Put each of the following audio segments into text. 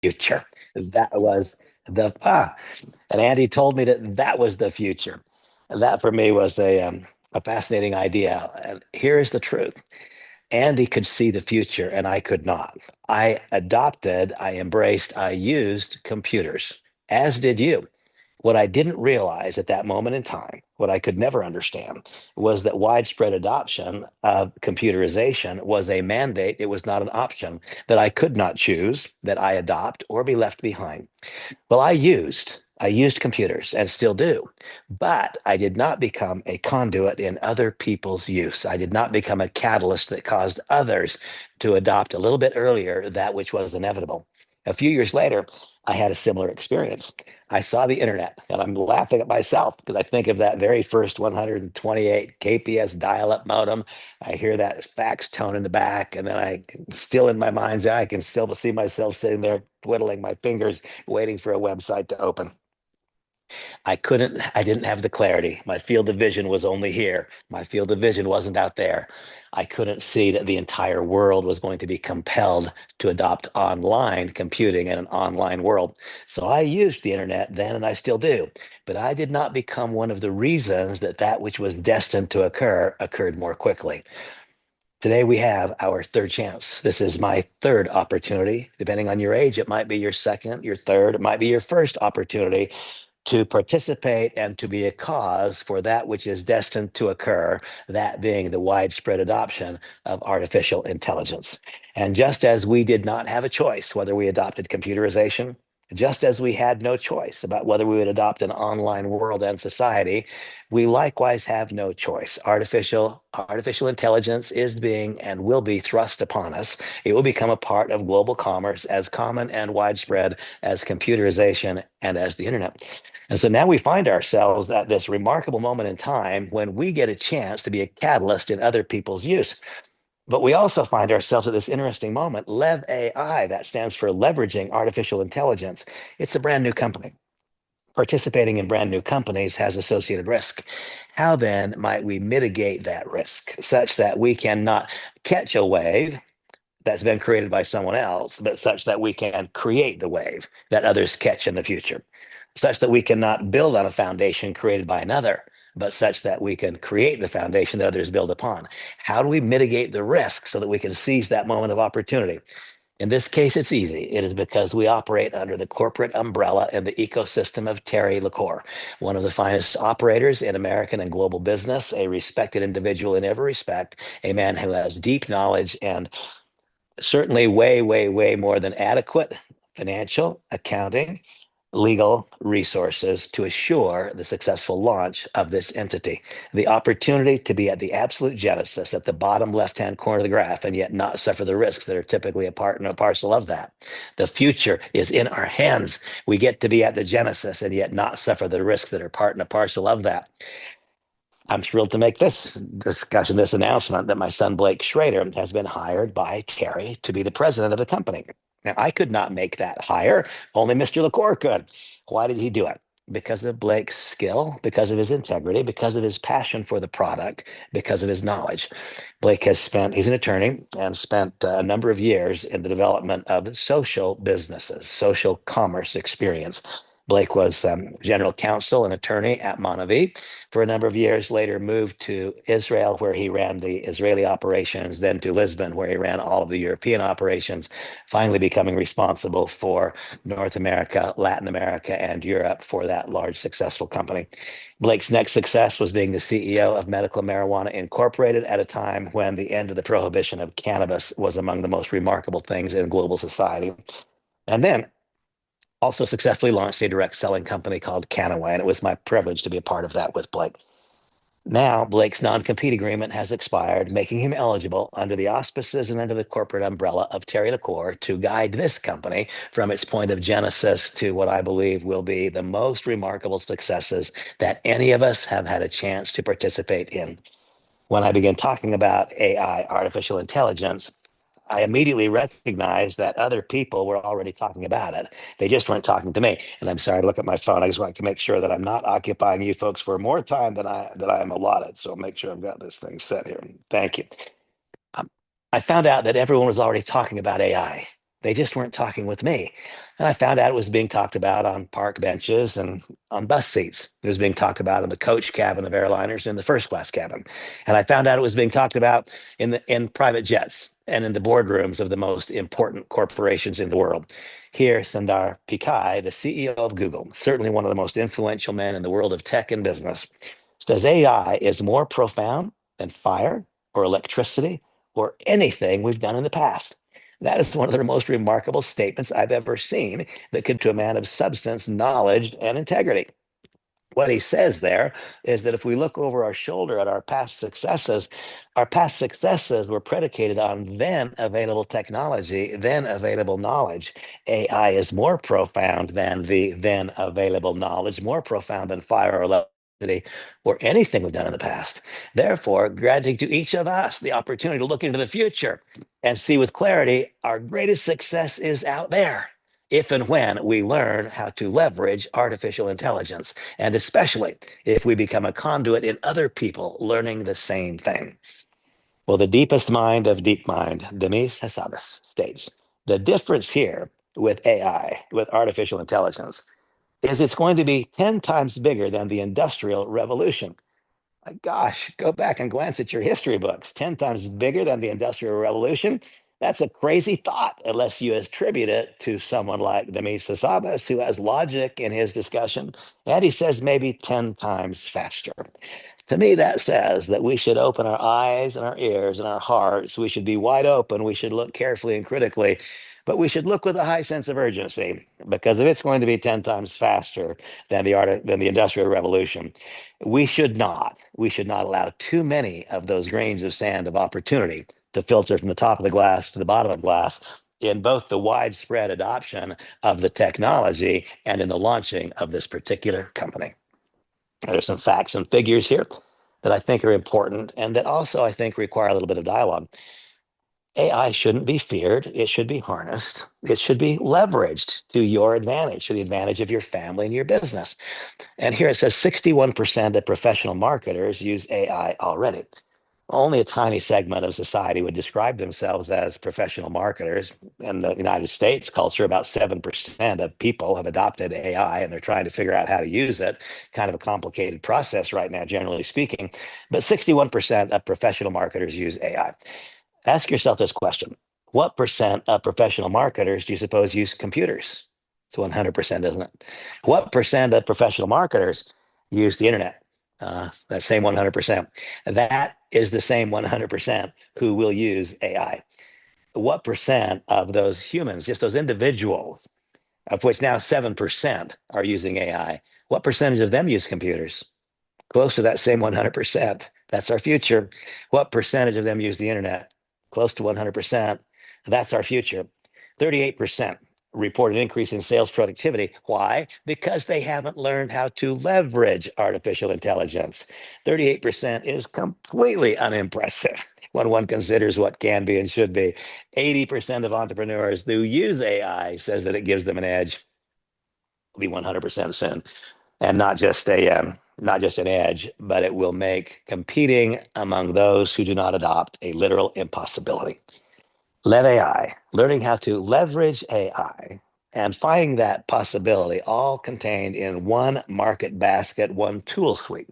future. That was the. And Andy told me that that was the future. And that for me was a fascinating idea. And here is the truth. Andy could see the future and I could not. I embraced, I used computers, as did you. What I didn't realize at that moment in time, what I could never understand, was that widespread adoption of computerization was a mandate. It was not an option that I could not choose, that I adopt or be left behind. Well, I used computers and still do, but I did not become a conduit in other people's use. I did not become a catalyst that caused others to adopt a little bit earlier that which was inevitable. A few years later, I had a similar experience. I saw the internet and I'm laughing at myself because I think of that very first 128 KPS dial-up modem. I hear that fax tone in the back, and then still in my mind's eye, I can still see myself sitting there twiddling my fingers waiting for a website to open. I didn't have the clarity. My field of vision was only here. My field of vision wasn't out there. I couldn't see that the entire world was going to be compelled to adopt online computing in an online world. So I used the internet then, and I still do. But I did not become one of the reasons that that which was destined to occur occurred more quickly. Today we have our third chance. This is my third opportunity. Depending on your age, it might be your second, your third, it might be your first opportunity to participate and to be a cause for that which is destined to occur, that being the widespread adoption of artificial intelligence. And just as we did not have a choice whether we adopted computerization, just as we had no choice about whether we would adopt an online world and society, we likewise have no choice. Artificial intelligence is being and will be thrust upon us. It will become a part of global commerce as common and widespread as computerization and as the internet. And so now we find ourselves at this remarkable moment in time when we get a chance to be a catalyst in other people's use. But we also find ourselves at this interesting moment. Lev AI, that stands for leveraging artificial intelligence. It's a brand new company. Participating in brand new companies has associated risk. How then might we mitigate that risk such that we cannot catch a wave that's been created by someone else, but such that we can create the wave that others catch in the future, such that we cannot build on a foundation created by another, but such that we can create the foundation that others build upon? How do we mitigate the risk so that we can seize that moment of opportunity? In this case, it's easy. It is because we operate under the corporate umbrella and the ecosystem of Terry LaCour, one of the finest operators in American and global business, a respected individual in every respect, a man who has deep knowledge and certainly way, way, way more than adequate financial, accounting, legal resources to assure the successful launch of this entity. The opportunity to be at the absolute genesis, at the bottom left-hand corner of the graph, and yet not suffer the risks that are typically a part and a parcel of that. The future is in our hands. We get to be at the genesis and yet not suffer the risks that are part and a parcel of that. I'm thrilled to make this discussion, this announcement that my son Blake Schrader has been hired by Terry to be the president of the company. Now, I could not make that hire. Only Mr. LaCour could. Why did he do it? Because of Blake's skill, because of his integrity, because of his passion for the product, because of his knowledge. He's an attorney and spent a number of years in the development of social businesses, social commerce experience. Blake was general counsel and attorney at Monavie for a number of years, later moved to Israel, where he ran the Israeli operations, then to Lisbon, where he ran all of the European operations, finally becoming responsible for North America, Latin America, and Europe for that large, successful company. Blake's next success was being the CEO of Medical Marijuana Incorporated at a time when the end of the prohibition of cannabis was among the most remarkable things in global society. And then also successfully launched a direct selling company called Canaway, and it was my privilege to be a part of that with Blake. Now, Blake's non-compete agreement has expired, making him eligible under the auspices and under the corporate umbrella of Terry LaCour to guide this company from its point of genesis to what I believe will be the most remarkable successes that any of us have had a chance to participate in. When I began talking about AI, artificial intelligence, I immediately recognized that other people were already talking about it. They just weren't talking to me. And I'm sorry, look at my phone. I just want to make sure that I'm not occupying you folks for more time than I am allotted. So I'll make sure I've got this thing set here. Thank you. Um, I found out that everyone was already talking about AI. They just weren't talking with me. And I found out it was being talked about on park benches and on bus seats. It was being talked about in the coach cabin of airliners and in the first class cabin. And I found out it was being talked about in private jets and in the boardrooms of the most important corporations in the world. Here, Sundar Pichai, the CEO of Google, certainly one of the most influential men in the world of tech and business, says AI is more profound than fire or electricity or anything we've done in the past. That is one of the most remarkable statements I've ever seen that could to a man of substance, knowledge, and integrity. What he says there is that if we look over our shoulder at our past successes were predicated on then available technology, then available knowledge. AI is more profound than the then available knowledge, more profound than fire or electricity or anything we've done in the past. Therefore, granting to each of us the opportunity to look into the future and see with clarity, our greatest success is out there if and when we learn how to leverage artificial intelligence, and especially if we become a conduit in other people learning the same thing. Well, the deepest mind of deep mind, Demis Hassabis, states the difference here with AI, with artificial intelligence, is it's going to be 10 times bigger than the Industrial Revolution. My gosh, go back and glance at your history books. 10 times bigger than the Industrial Revolution. That's a crazy thought, unless you attribute it to someone like Demis Hassabis, who has logic in his discussion. And he says maybe 10 times faster. To me, that says that we should open our eyes and our ears and our hearts. We should be wide open. We should look carefully and critically, but we should look with a high sense of urgency because if it's going to be 10 times faster than the Industrial Revolution, we should not allow too many of those grains of sand of opportunity to filter from the top of the glass to the bottom of the glass in both the widespread adoption of the technology and in the launching of this particular company. There's some facts and figures here that I think are important and that also I think require a little bit of dialogue. AI shouldn't be feared. It should be harnessed. It should be leveraged to your advantage, to the advantage of your family and your business. And here it says 61% of professional marketers use AI already. Only a tiny segment of society would describe themselves as professional marketers. In the United States culture, about 7% of people have adopted AI and they're trying to figure out how to use it. Kind of a complicated process right now, generally speaking. But 61% of professional marketers use AI. Ask yourself this question. What percent of professional marketers do you suppose use computers? It's 100%, isn't it? What percent of professional marketers use the internet? That same 100%. That is the same 100% who will use AI. What percent of those humans, just those individuals, of which now 7% are using AI, what percentage of them use computers? Close to that same 100%. That's our future. What percentage of them use the internet? Close to 100%. That's our future. 38% report an increase in sales productivity. Why? Because they haven't learned how to leverage artificial intelligence. 38% is completely unimpressive when one considers what can be and should be. 80% of entrepreneurs who use AI says that it gives them an edge. Will be 100% soon, and not just an edge, but it will make competing among those who do not adopt a literal impossibility. Lev AI, learning how to leverage AI and finding that possibility all contained in one market basket, one tool suite,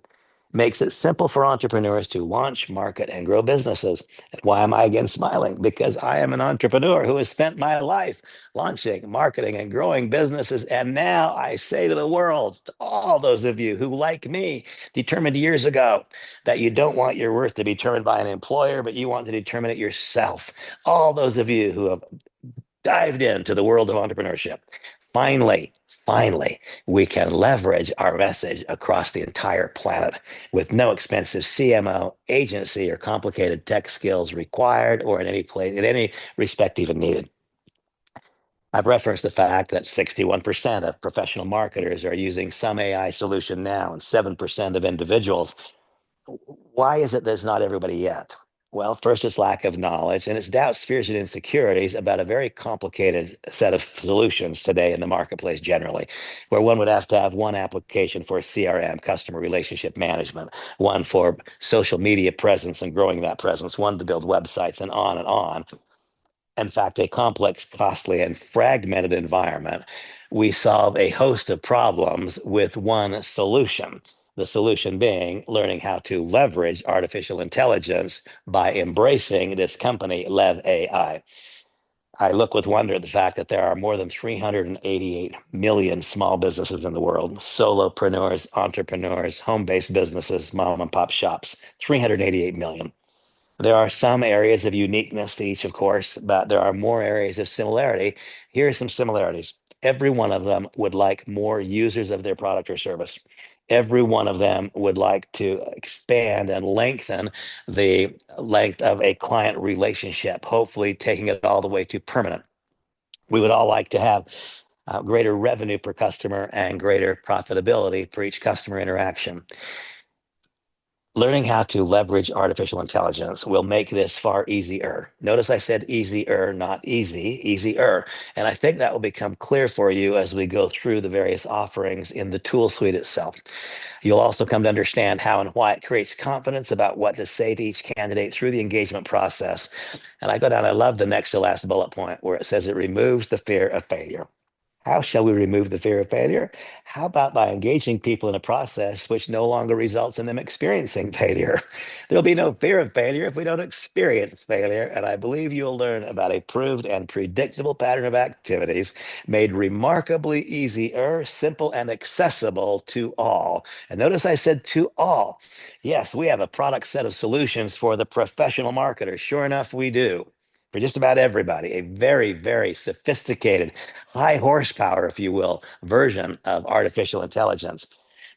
makes it simple for entrepreneurs to launch, market, and grow businesses. And why am I again smiling? Because I am an entrepreneur who has spent my life launching, marketing, and growing businesses. And now I say to the world, to all those of you who, like me, determined years ago that you don't want your worth to be determined by an employer, but you want to determine it yourself. All those of you who have dived into the world of entrepreneurship. Finally, we can leverage our message across the entire planet with no expensive CMO, agency, or complicated tech skills required or in any place, in any respect even needed. I've referenced the fact that 61% of professional marketers are using some AI solution now, and 7% of individuals. Why is it there's not everybody yet? Well, first, it's lack of knowledge, and it's doubts, fears, and insecurities about a very complicated set of solutions today in the marketplace generally, where one would have to have one application for CRM, customer relationship management, one for social media presence and growing that presence, one to build websites, and on and on. in fact, a complex, costly, and fragmented environment, we solve a host of problems with one solution. The solution being learning how to leverage artificial intelligence by embracing this company, Lev AI. I look with wonder at the fact that there are more than 388 million small businesses in the world, solopreneurs, entrepreneurs, home-based businesses, mom and pop shops, 388 million. There are some areas of uniqueness to each, of course, but there are more areas of similarity. Here are some similarities. Every one of them would like more users of their product or service. Every one of them would like to expand and lengthen the length of a client relationship, hopefully taking it all the way to permanent. We would all like to have greater revenue per customer and greater profitability for each customer interaction. Learning how to leverage artificial intelligence will make this far easier. Notice I said easier, not easy, easier. And I think that will become clear for you as we go through the various offerings in the tool suite itself. You'll also come to understand how and why it creates confidence about what to say to each candidate through the engagement process. And I go down, I love the next to last bullet point where it says it removes the fear of failure. How shall we remove the fear of failure? How about by engaging people in a process which no longer results in them experiencing failure? There'll be no fear of failure if we don't experience failure. And I believe you'll learn about a proved and predictable pattern of activities made remarkably easier, simple, and accessible to all. And notice I said to all. Yes, we have a product set of solutions for the professional marketer. Sure enough, we do. For just about everybody, a very, very sophisticated, high horsepower, if you will, version of artificial intelligence.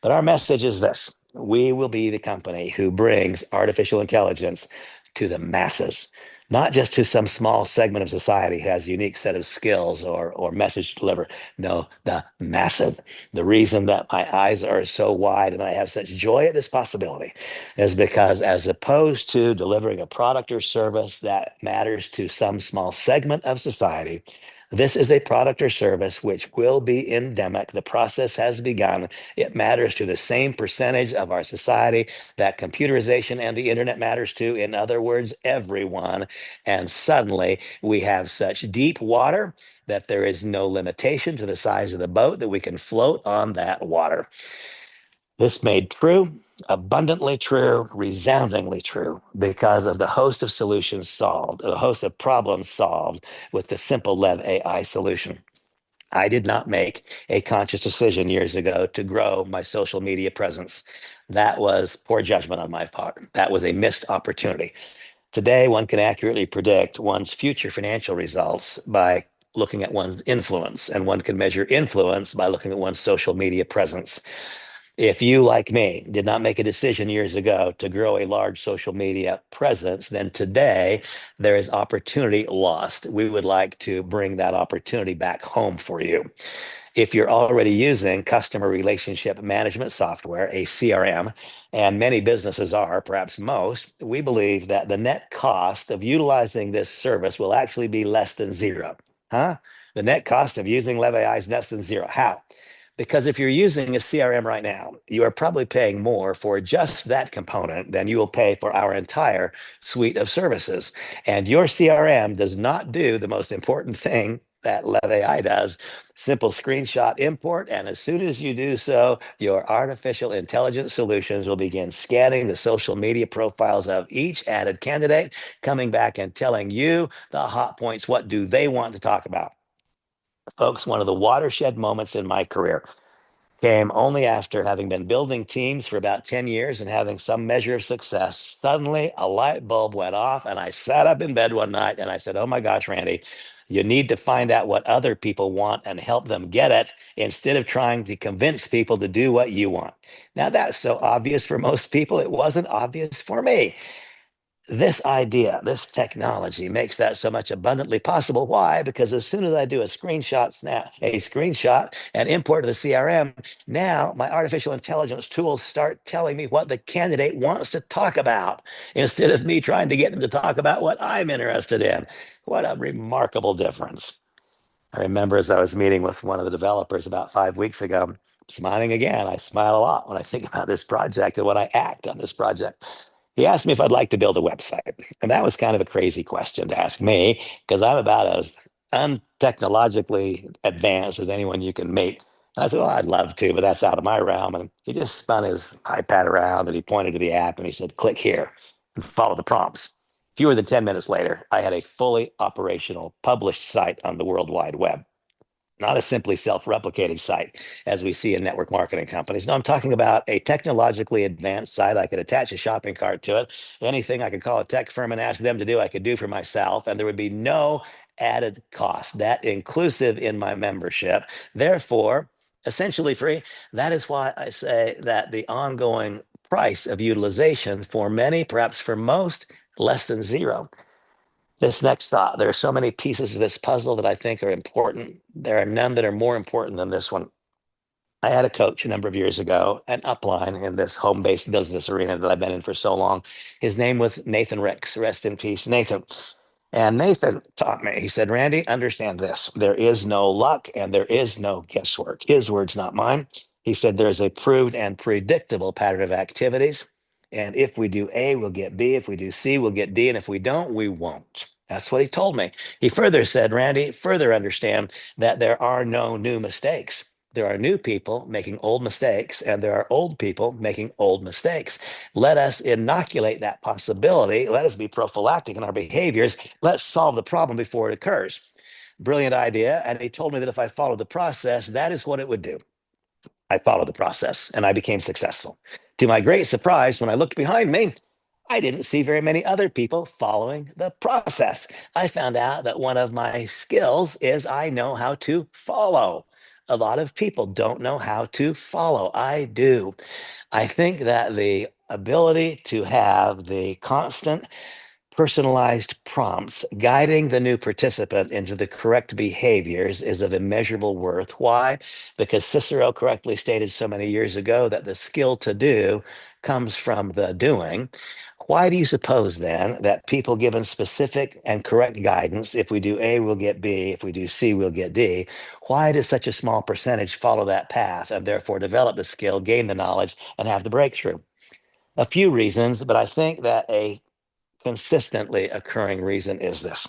But our message is this: we will be the company who brings artificial intelligence to the masses, not just to some small segment of society who has a unique set of skills or message to deliver. No, the massive. The reason that my eyes are so wide and I have such joy at this possibility is because, as opposed to delivering a product or service that matters to some small segment of society, this is a product or service which will be endemic. The process has begun. It matters to the same percentage of our society that computerization and the internet matters to. In other words, everyone. And suddenly we have such deep water that there is no limitation to the size of the boat that we can float on that water. This made true, abundantly true, resoundingly true, because of the host of solutions solved, the host of problems solved with the simple Lev AI solution. I did not make a conscious decision years ago to grow my social media presence. That was poor judgment on my part. That was a missed opportunity. Today, one can accurately predict one's future financial results by looking at one's influence, and one can measure influence by looking at one's social media presence. If you, like me, did not make a decision years ago to grow a large social media presence, then today there is opportunity lost. We would like to bring that opportunity back home for you. If you're already using customer relationship management software, a CRM, and many businesses are, perhaps most, we believe that the net cost of utilizing this service will actually be less than zero. Huh? The net cost of using Lev AI is less than zero. How? Because if you're using a CRM right now, you are probably paying more for just that component than you will pay for our entire suite of services. And your CRM does not do the most important thing that Lev AI does: simple screenshot import. And as soon as you do so, your artificial intelligence solutions will begin scanning the social media profiles of each added candidate, coming back and telling you the hot points. What do they want to talk about? Folks, one of the watershed moments in my career came only after having been building teams for about 10 years and having some measure of success. Suddenly, a light bulb went off, and I sat up in bed one night and I said, "Oh my gosh, Randy, you need to find out what other people want and help them get it instead of trying to convince people to do what you want." Now, that's so obvious for most people. It wasn't obvious for me. This idea, this technology makes that so much abundantly possible. Why? Because as soon as I do a screenshot and import to the CRM, now my artificial intelligence tools start telling me what the candidate wants to talk about instead of me trying to get them to talk about what I'm interested in. What a remarkable difference. I remember as I was meeting with one of the developers about 5 weeks ago, smiling again. I smile a lot when I think about this project and when I act on this project. He asked me if I'd like to build a website. And that was kind of a crazy question to ask me because I'm about as untechnologically advanced as anyone you can meet. And I said, well, I'd love to, but that's out of my realm. And he just spun his iPad around and he pointed to the app and he said, click here and follow the prompts. Fewer than 10 minutes later, I had a fully operational published site on the World Wide Web, not a simply self-replicating site as we see in network marketing companies. No, I'm talking about a technologically advanced site. I could attach a shopping cart to it. Anything I could call a tech firm and ask them to do, I could do for myself, and there would be no added cost. That inclusive in my membership. Therefore, essentially free. That is why I say that the ongoing price of utilization for many, perhaps for most, less than zero. This next thought, there are so many pieces of this puzzle that I think are important. There are none that are more important than this one. I had a coach a number of years ago, an upline in this home-based business arena that I've been in for so long. His name was Nathan Ricks. Rest in peace, Nathan. And Nathan taught me, he said, Randy, understand this. There is no luck and there is no guesswork. His words, not mine. He said there's a proved and predictable pattern of activities. And if we do A, we'll get B. If we do C, we'll get D. And if we don't, we won't. That's what he told me. He further said, Randy, further understand that there are no new mistakes. There are new people making old mistakes, and there are old people making old mistakes. Let us inoculate that possibility. Let us be prophylactic in our behaviors. Let's solve the problem before it occurs. Brilliant idea. And he told me that if I followed the process, that is what it would do. I followed the process and I became successful. To my great surprise, when I looked behind me, I didn't see very many other people following the process. I found out that one of my skills is I know how to follow. A lot of people don't know how to follow. I do. I think that the ability to have the constant personalized prompts guiding the new participant into the correct behaviors is of immeasurable worth. Why? Because Cicero correctly stated so many years ago that the skill to do comes from the doing. Why do you suppose then that people given specific and correct guidance, if we do A, we'll get B, if we do C, we'll get D, why does such a small percentage follow that path and therefore develop the skill, gain the knowledge, and have the breakthrough? A few reasons, but I think that a consistently occurring reason is this.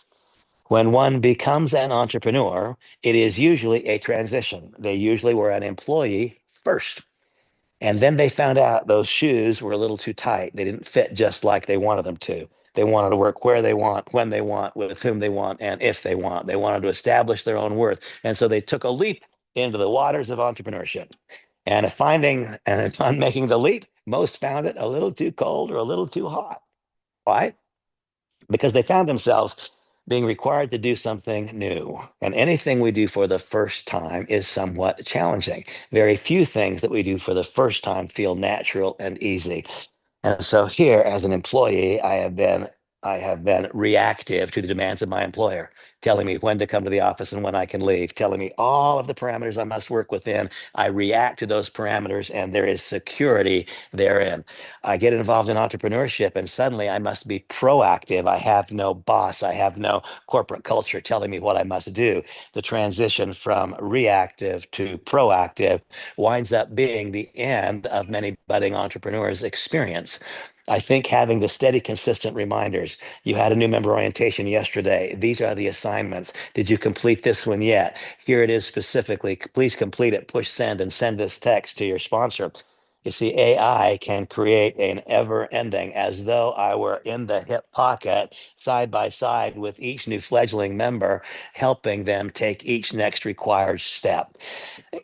When one becomes an entrepreneur, it is usually a transition. They usually were an employee first. And then they found out those shoes were a little too tight. They didn't fit just like they wanted them to. They wanted to work where they want, when they want, with whom they want, and if they want. They wanted to establish their own worth. And so they took a leap into the waters of entrepreneurship. And upon making the leap, most found it a little too cold or a little too hot. Why? Because they found themselves being required to do something new. And anything we do for the first time is somewhat challenging. Very few things that we do for the first time feel natural and easy. And so here, as an employee, I have been reactive to the demands of my employer, telling me when to come to the office and when I can leave, telling me all of the parameters I must work within. I react to those parameters, and there is security therein. I get involved in entrepreneurship, and suddenly I must be proactive. I have no boss, I have no corporate culture telling me what I must do. The transition from reactive to proactive winds up being the end of many budding entrepreneurs' experience. I think having the steady, consistent reminders. You had a new member orientation yesterday. These are the assignments. Did you complete this one yet? Here it is specifically. Please complete it, push send, and send this text to your sponsor. You see, AI can create an ever ending, as though I were in the hip pocket, side by side with each new fledgling member, helping them take each next required step.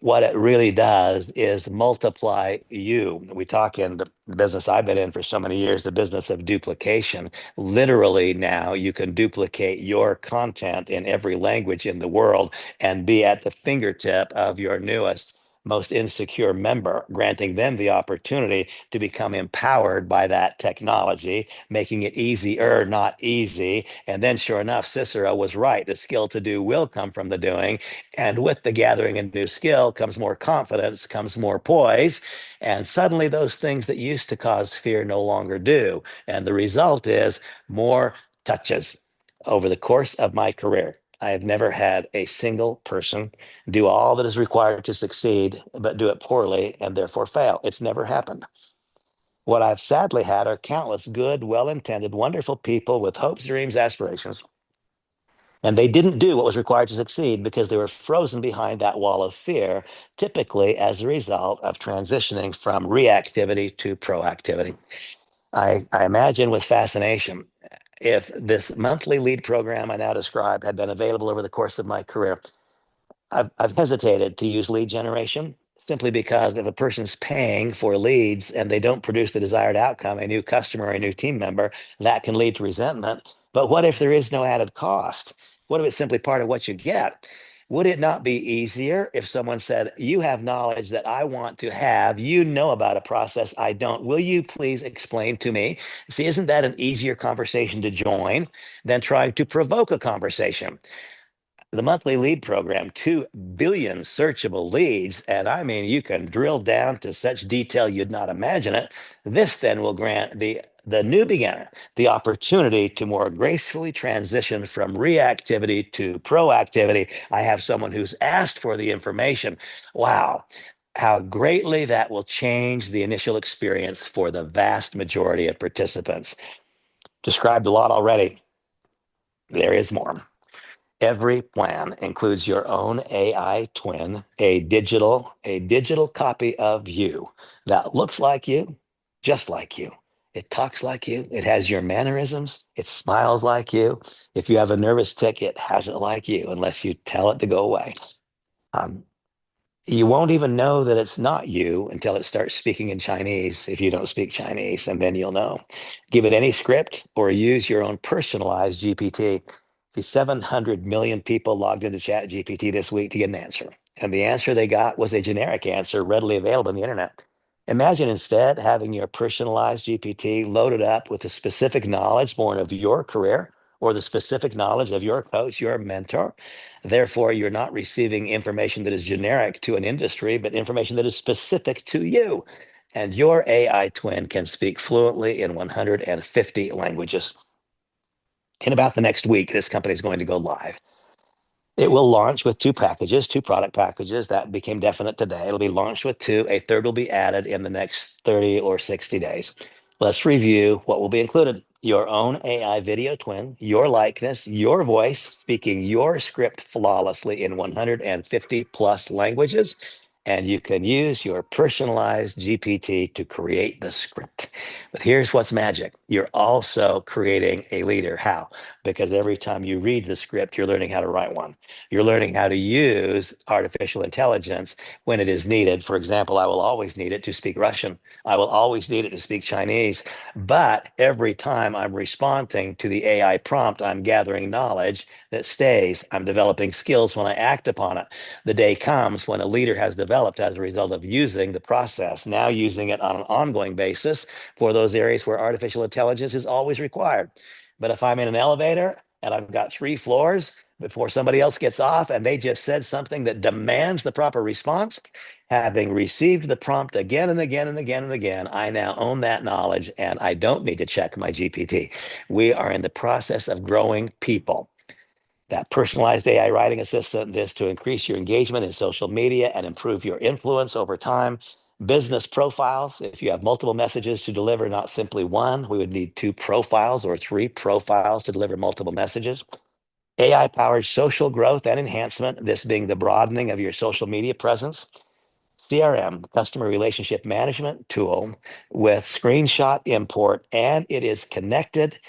What it really does is multiply you. We talk in the business I've been in for so many years, the business of duplication. Literally, now you can duplicate your content in every language in the world and be at the fingertip of your newest, most insecure member, granting them the opportunity to become empowered by that technology, making it easier, not easy. And then, sure enough, Cicero was right. The skill to do will come from the doing. And with the gathering of new skill comes more confidence, comes more poise. And suddenly those things that used to cause fear no longer do. And the result is more touches. Over the course of my career, I have never had a single person do all that is required to succeed, but do it poorly and therefore fail. It's never happened. What I've sadly had are countless good, well-intended, wonderful people with hopes, dreams, aspirations, and they didn't do what was required to succeed because they were frozen behind that wall of fear, typically as a result of transitioning from reactivity to proactivity. I imagine with fascination if this monthly lead program I now describe had been available over the course of my career. I've hesitated to use lead generation simply because if a person's paying for leads and they don't produce the desired outcome, a new customer, a new team member, that can lead to resentment. But what if there is no added cost? What if it's simply part of what you get? Would it not be easier if someone said, "You have knowledge that I want to have, you know about a process I don't. Will you please explain to me?" See, isn't that an easier conversation to join than trying to provoke a conversation? The monthly lead program, 2 billion searchable leads. And I mean, you can drill down to such detail you'd not imagine it. This then will grant the new beginner the opportunity to more gracefully transition from reactivity to proactivity. I have someone who's asked for the information. Wow, how greatly that will change the initial experience for the vast majority of participants. Described a lot already. There is more. Every plan includes your own AI twin, a digital copy of you that looks like you, just like you. It talks like you. It has your mannerisms. It smiles like you. If you have a nervous tick, it has it like you, unless you tell it to go away. Um, you won't even know that it's not you until it starts speaking in Chinese if you don't speak Chinese, and then you'll know. Give it any script or use your own personalized GPT. See, 700 million people logged into Chat GPT this week to get an answer. And the answer they got was a generic answer readily available on the internet. Imagine instead having your personalized GPT loaded up with the specific knowledge born of your career or the specific knowledge of your coach, your mentor. Therefore, you're not receiving information that is generic to an industry, but information that is specific to you. And your AI twin can speak fluently in 150 languages. In about the next week, this company is going to go live. It will launch with two packages, two product packages that became definite today. It'll be launched with two. A third will be added in the next 30 or 60 days. Let's review what will be included. Your own AI video twin, your likeness, your voice, speaking your script flawlessly in 150 plus languages. And you can use your personalized GPT to create the script. But here's what's magic. You're also creating a leader. How? Because every time you read the script, you're learning how to write one. You're learning how to use artificial intelligence when it is needed. For example, I will always need it to speak Russian. I will always need it to speak Chinese. But every time I'm responding to the AI prompt, I'm gathering knowledge that stays. I'm developing skills when I act upon it. The day comes when a leader has developed as a result of using the process, now using it on an ongoing basis for those areas where artificial intelligence is always required. But if I'm in an elevator and I've got 3 floors before somebody else gets off and they just said something that demands the proper response, having received the prompt again and again and again and again, I now own that knowledge and I don't need to check my GPT. We are in the process of growing people. That personalized AI writing assistant, this to increase your engagement in social media and improve your influence over time. Business profiles, if you have multiple messages to deliver, not simply one, we would need 2 profiles or 3 profiles to deliver multiple messages. AI powered social growth and enhancement, this being the broadening of your social media presence. CRM, customer relationship management tool with screenshot import, and it is connected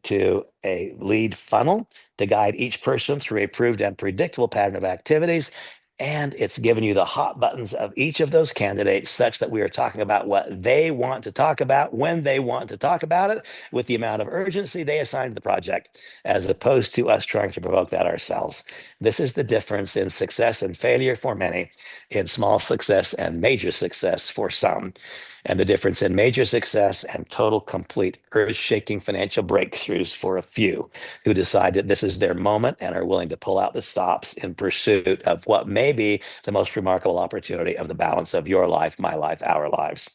to a lead funnel to guide each person through a proved and predictable pattern of activities. And it's given you the hot buttons of each of those candidates such that we are talking about what they want to talk about when they want to talk about it with the amount of urgency they assign to the project, as opposed to us trying to provoke that ourselves. This is the difference in success and failure for many, in small success and major success for some, and the difference in major success and total, complete, earth-shaking financial breakthroughs for a few who decide that this is their moment and are willing to pull out the stops in pursuit of what may be the most remarkable opportunity of the balance of your life, my life, our lives.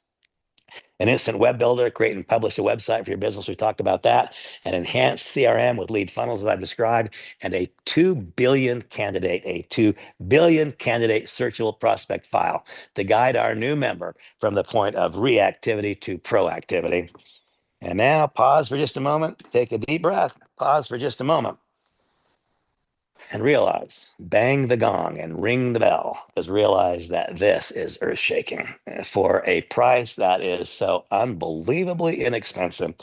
An instant web builder, create and publish a website for your business. We talked about that. An enhanced CRM with lead funnels, as I've described, and a 2 billion candidate searchable prospect file to guide our new member from the point of reactivity to proactivity. And now pause for just a moment, take a deep breath, pause for just a moment, and realize, bang the gong and ring the bell, because realize that this is earth shaking for a price that is so unbelievably inexpensive.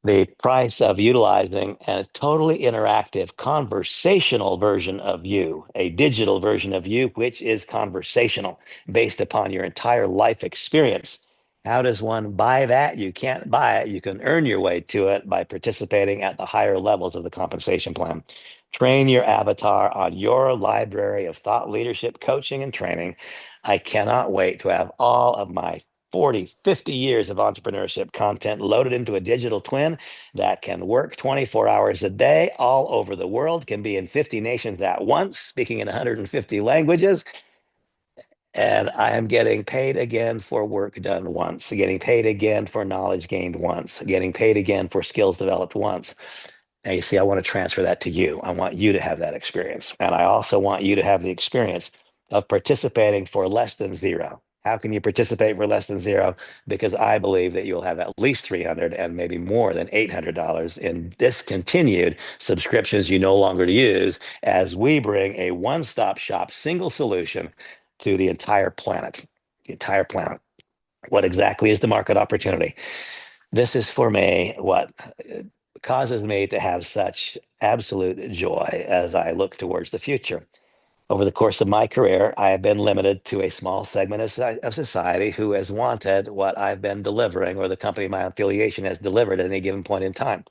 The price of utilizing a totally interactive conversational version of you, a digital version of you, which is conversational based upon your entire life experience. How does one buy that? You can't buy it. You can earn your way to it by participating at the higher levels of the compensation plan. Train your avatar on your library of thought leadership, coaching, and training. I cannot wait to have all of my 40, 50 years of entrepreneurship content loaded into a digital twin that can work 24 hours a day all over the world, can be in 50 nations at once, speaking in 150 languages. And I am getting paid again for work done once, getting paid again for knowledge gained once, getting paid again for skills developed once. Now, you see, I want to transfer that to you. I want you to have that experience. And I also want you to have the experience of participating for less than zero. How can you participate for less than zero? Because I believe that you'll have at least 300 and maybe more than $800 in discontinued subscriptions you no longer use as we bring a one-stop shop single solution to the entire planet. The entire planet. What exactly is the market opportunity? This is for me what causes me to have such absolute joy as I look towards the future. Over the course of my career, I have been limited to a small segment of society who has wanted what I've been delivering or the company my affiliation has delivered at any given point in time.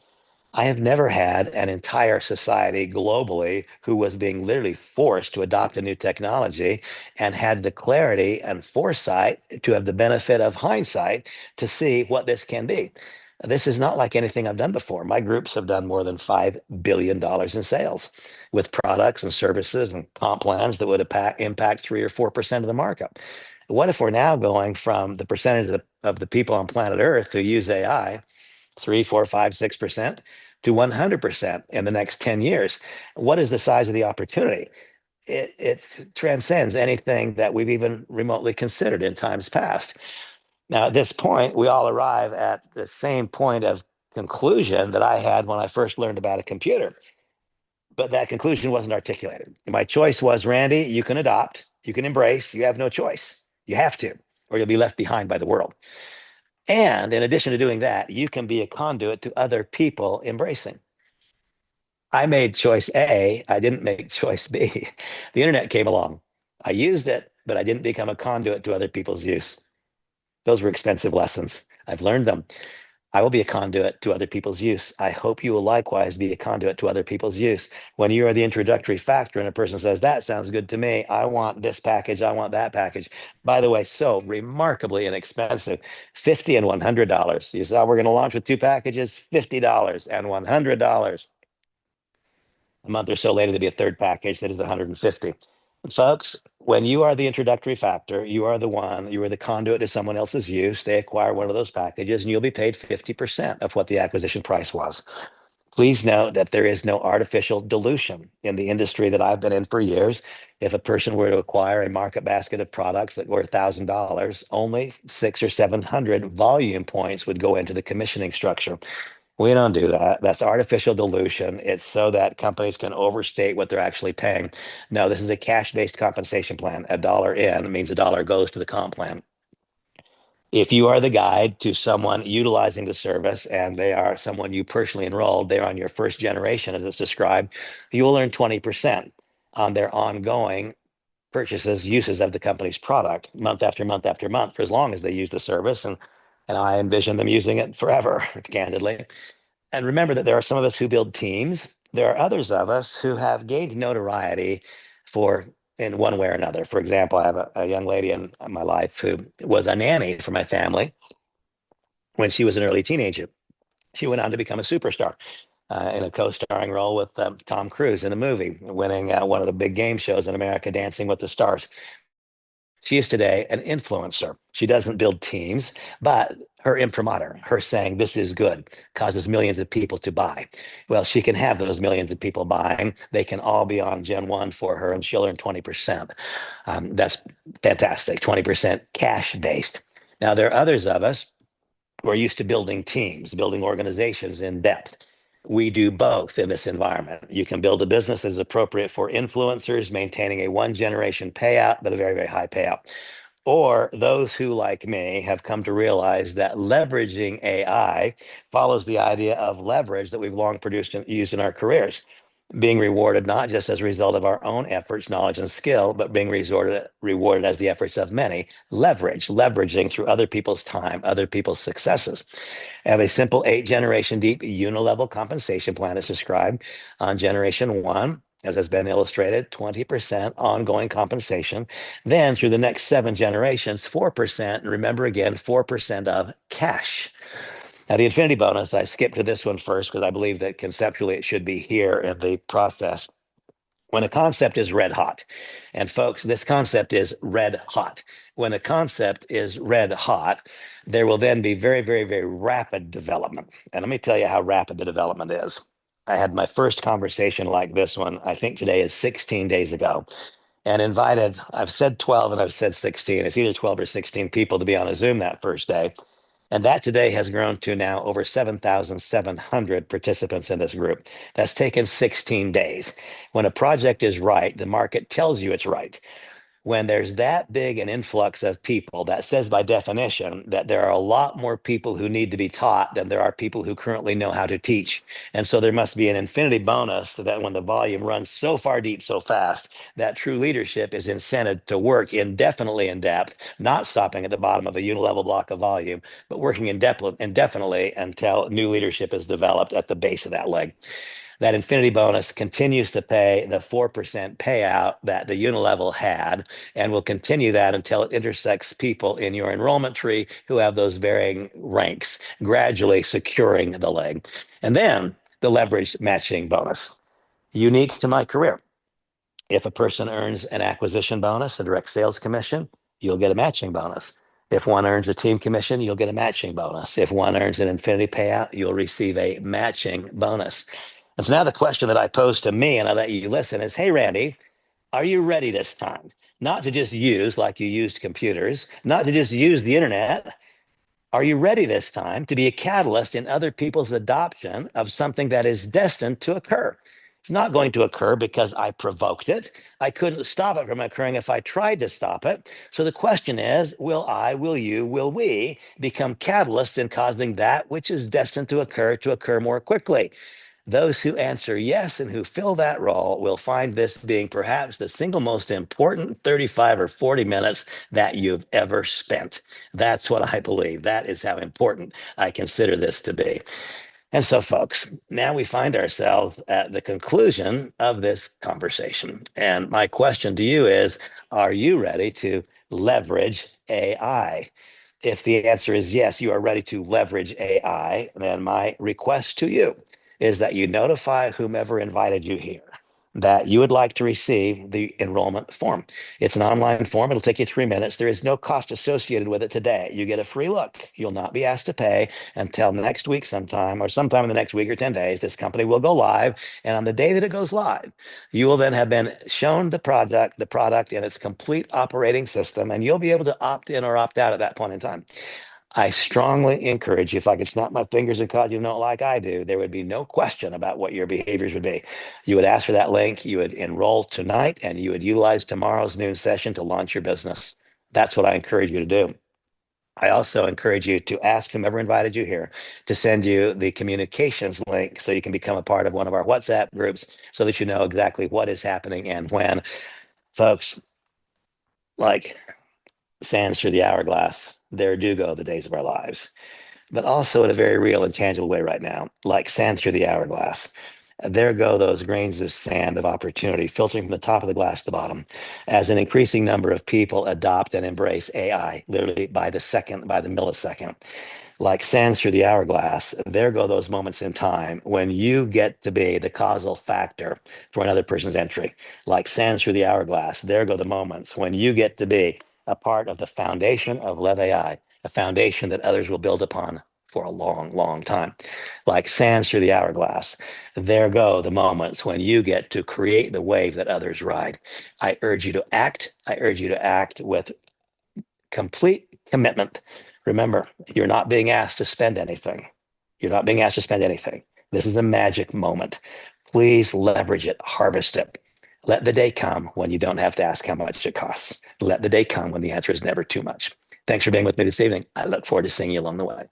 I have never had an entire society globally who was being literally forced to adopt a new technology and had the clarity and foresight to have the benefit of hindsight to see what this can be. This is not like anything I've done before. My groups have done more than $5 billion in sales with products and services and comp plans that would impact 3 or 4% of the market. What if we're now going from the percentage of the people on planet Earth who use AI, 3, 4, 5, 6%, to 100% in the next 10 years? What is the size of the opportunity? It transcends anything that we've even remotely considered in times past. Now, at this point, we all arrive at the same point of conclusion that I had when I first learned about a computer, but that conclusion wasn't articulated. My choice was, Randy, you can adopt, you can embrace, you have no choice. You have to, or you'll be left behind by the world. And in addition to doing that, you can be a conduit to other people embracing. I made choice A. I didn't make choice B. The internet came along. I used it, but I didn't become a conduit to other people's use. Those were expensive lessons. I've learned them. I will be a conduit to other people's use. I hope you will likewise be a conduit to other people's use. When you are the introductory factor and a person says, that sounds good to me, I want this package, I want that package. By the way, so remarkably inexpensive, $50 and $100. You saw we're going to launch with two packages, $50 and $100. A month or so later, there'll be a third package that is 150. Folks, when you are the introductory factor, you are the conduit to someone else's use. They acquire one of those packages and you'll be paid 50% of what the acquisition price was. Please note that there is no artificial dilution in the industry that I've been in for years. If a person were to acquire a market basket of products that were $1,000, only 600 or 700 volume points would go into the commissioning structure. We don't do that. That's artificial dilution. It's so that companies can overstate what they're actually paying. No, this is a cash-based compensation plan. A dollar in means a dollar goes to the comp plan. If you are the guide to someone utilizing the service and they are someone you personally enrolled, they're on your first generation, as it's described, you will earn 20% on their ongoing purchases, uses of the company's product month after month after month for as long as they use the service. And I envision them using it forever, candidly. And remember that there are some of us who build teams. There are others of us who have gained notoriety for in one way or another. For example, I have a young lady in my life who was a nanny for my family when she was an early teenager. She went on to become a superstar in a co-starring role with Tom Cruise in a movie, winning one of the big game shows in America, Dancing with the Stars. She is today an influencer. She doesn't build teams, but her imprimatur, her saying this is good, causes millions of people to buy. Well, she can have those millions of people buying. They can all be on Gen 1 for her, and she'll earn 20%. That's fantastic, 20% cash based. Now, there are others of us who are used to building teams, building organizations in depth. We do both in this environment. You can build a business that is appropriate for influencers, maintaining a one generation payout, but a very, very high payout. Or those who, like me, have come to realize that leveraging AI follows the idea of leverage that we've long produced and used in our careers, being rewarded not just as a result of our own efforts, knowledge, and skill, but being rewarded as the efforts of many. Leveraging through other people's time, other people's successes. I have a simple 8 generation deep unilevel compensation plan as described on generation one, as has been illustrated, 20% ongoing compensation. Then through the next 7 generations, 4%. And remember again, 4% of cash. Now, the infinity bonus, I skipped to this one first because I believe that conceptually it should be here in the process. When a concept is red hot, and folks, this concept is red hot. When a concept is red hot, there will then be very, very, very rapid development. And let me tell you how rapid the development is. I had my first conversation like this one, I think today is 16 days ago, and invited, I've said 12 and I've said 16. It's either 12 or 16 people to be on a Zoom that first day. And that today has grown to now over 7,700 participants in this group. That's taken 16 days. When a project is right, the market tells you it's right. When there's that big an influx of people, that says by definition that there are a lot more people who need to be taught than there are people who currently know how to teach. And so there must be an infinity bonus so that when the volume runs so far deep so fast, that true leadership is incented to work indefinitely in depth, not stopping at the bottom of a unilevel block of volume, but working indefinitely until new leadership is developed at the base of that leg. That infinity bonus continues to pay the 4% payout that the unilevel had and will continue that until it intersects people in your enrollment tree who have those varying ranks, gradually securing the leg. And then the leveraged matching bonus, unique to my career. If a person earns an acquisition bonus, a direct sales commission, you'll get a matching bonus. If one earns a team commission, you'll get a matching bonus. If one earns an infinity payout, you'll receive a matching bonus. And so now the question that I pose to me, and I let you listen, is, hey, Randy, are you ready this time? Not to just use like you used computers, not to just use the internet. Are you ready this time to be a catalyst in other people's adoption of something that is destined to occur? It's not going to occur because I provoked it. I couldn't stop it from occurring if I tried to stop it. So the question is, will I, will you, will we become catalysts in causing that which is destined to occur more quickly? Those who answer yes and who fill that role will find this being perhaps the single most important 35 or 40 minutes that you've ever spent. That's what I believe. That is how important I consider this to be. And so, folks, now we find ourselves at the conclusion of this conversation. And my question to you is, are you ready to leverage AI? If the answer is yes, you are ready to leverage AI, then my request to you is that you notify whomever invited you here that you would like to receive the enrollment form. It's an online form. It'll take you 3 minutes. There is no cost associated with it today. You get a free look. You'll not be asked to pay until next week sometime or sometime in the next week or 10 days. This company will go live. And on the day that it goes live, you will then have been shown the product in its complete operating system, and you'll be able to opt in or opt out at that point in time. I strongly encourage you, if I could snap my fingers and cause you know like I do, there would be no question about what your behaviors would be. You would ask for that link, you would enroll tonight, and you would utilize tomorrow's noon session to launch your business. That's what I encourage you to do. I also encourage you to ask whomever invited you here to send you the communications link so you can become a part of one of our WhatsApp groups so that you know exactly what is happening and when. Folks, like sands through the hourglass, there do go the days of our lives, but also in a very real and tangible way right now, like sand through the hourglass. There go those grains of sand of opportunity filtering from the top of the glass to the bottom as an increasing number of people adopt and embrace AI literally by the second, by the millisecond. Like sands through the hourglass, there go those moments in time when you get to be the causal factor for another person's entry. Like sands through the hourglass, there go the moments when you get to be a part of the foundation of Lev AI, a foundation that others will build upon for a long, long time. Like sands through the hourglass, there go the moments when you get to create the wave that others ride. I urge you to act. I urge you to act with complete commitment. Remember, you're not being asked to spend anything. You're not being asked to spend anything. This is a magic moment. Please leverage it, harvest it. Let the day come when you don't have to ask how much it costs. Let the day come when the answer is never too much. Thanks for being with me this evening. I look forward to seeing you along the way.